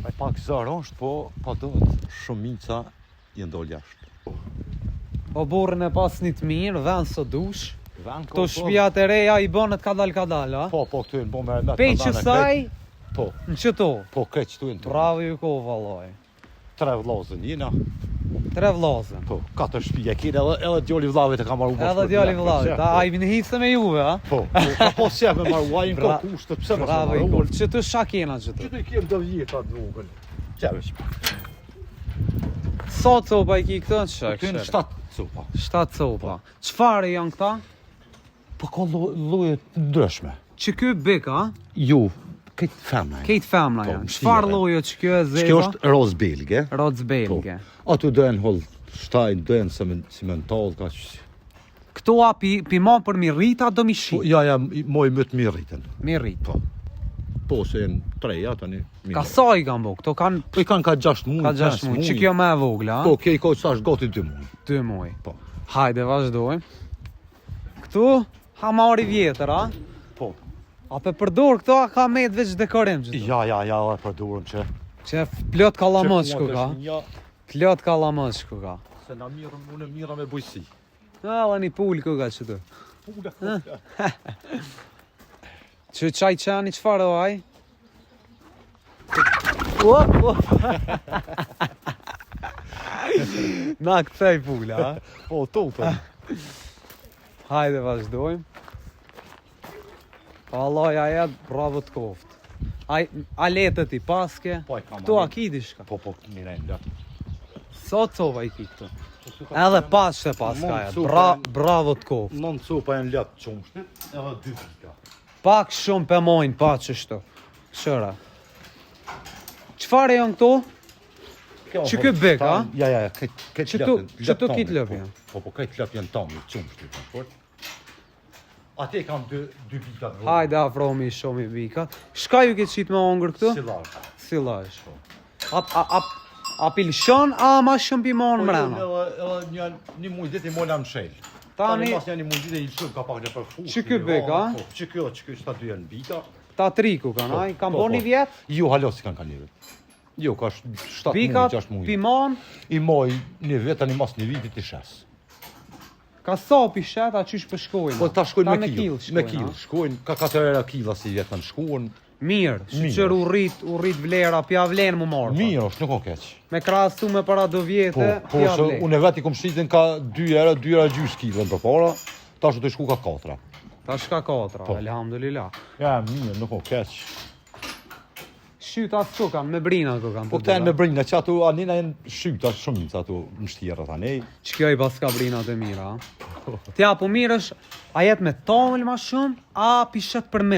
Ai pak zor është, po do të shumica i ndol jashtë. Po burrin e pas një të mirë, vend së dush. Këto Shtëpiat e reja i bënet kadal, a? Po, këtu në bo me Peqë saj, po, në qëto. po kreq këtu në të. Bravo ju ko, vallaj. 3 vllazën jena. 3 vllazën. Po, 4 shtëpi e kire, edhe djali vllavit e ka marrë Edhe djali vllavit, a i vini hisë me juve, a? Po, ka pas qef me marrë uajin, ka kushtë, pse më Bravo i ko. Qëtu shka kena qëtu? Qëtu i kem 2 vjeta të vogël. Qevesh. Sa copa i ki këtë në shek? Këtu në 7 copa. 7 copa. Qfarë janë këta? Po ka lloje të ndryshme. Që ky bik, a? Ju, këtë femna. Kejt femna Po, janë. mshire. Çfarë lloje që kjo e zeza? Kjo është roz belge. Roz belge. Aty dojen Holstein, dojen cimental, ka që... Këto a pi ma për mi rrita do mi shi? Po, ja, moj më të mirë rritën. Mi rrit. Po. Po, se jenë 3, ja, tani. Ka sa i kanë bo? Këto kanë... Po, i kanë ka 6 muaj, Ka 6 muaj. Që kjo me e vogla, a? Po, kjo i ka që gati 2 muaj. 2 muaj. Po. Hajde, vazhdojmë. Këtu, hamari vjetër, a? Po. A pe përdor këto, a ka me të veç dekorim që Ja, e përdurën që... Që plot kallamoçku ka. Ja, Plot kallamoçku ka. se na mirëm, unë mira me bujësi. Edhe një pul ku ka qëtu. Pula. Që qaj qani qfarë o aj? Na këthej pula, a? Po, topën. Hajde vazhdojmë. Allah ja jetë, bravo të koftë. A letët i paske? Po, e kam. Këtu a ki dishka? Po, mirën, ja. Sa cova i ki këtu? Edhe pas që paska jetë, bravo të koftë. 9 copa janë latë qumshtit, edhe 2 pika. Pak shumë për mojnë, pa qështu. Shëra. Qfarë janë këto? Që kë bek, a? Ja, këtë Qëtu kitë lëp janë? Po, këtë lëp janë tomi, qumshtit. Ate kam 2 bika të vogël. Hajde afromi shumë i bika. Shka ju këtë qitë me ongër këtu? Silazh. Silazh. A pilshon, a ma shumë pimonë mrena? Edhe një muj dit i mola në shell. Tani, mas një muj dit e i shumë ka pak në përfush. Që ky bek, a? Që kjo, shta 2 janë bika. ta triku kanë, aj? Kam bo një vjetë? Jo, halo si kanë një vetë. Jo, ka 7 muj, Pikat, 6 muj. pimon, I moj një vetë, tani mas një vitit i shes. ka sa pishet, a qysh për shkojnë? Po ta shkojnë me kill. kill. Me kill, shkojnë, ka 4 killa si vjetë kanë shkuën. Mirë, shqyqër u rrit vlera, pja vlenë mu marë. Mirë është, nuk o keq. Me krasu me para do vjetë, Po, pja se vlenë. unë e vetë i kom shqitin ka 2 era gjys killën për para, ta shë të shku ka 4. Ta shka 4, Po. elhamdulillah. Ja, mirë, nuk o keq. Shyta të kanë, me brina ku kanë. Po këta janë me brinë, që ato anina janë shyta shumë, që ato në shtjera tani. Që kjo i pas ka brinat e mira, a? Tja po mirë është, a jetë me tomël ma shumë, a pishet për me.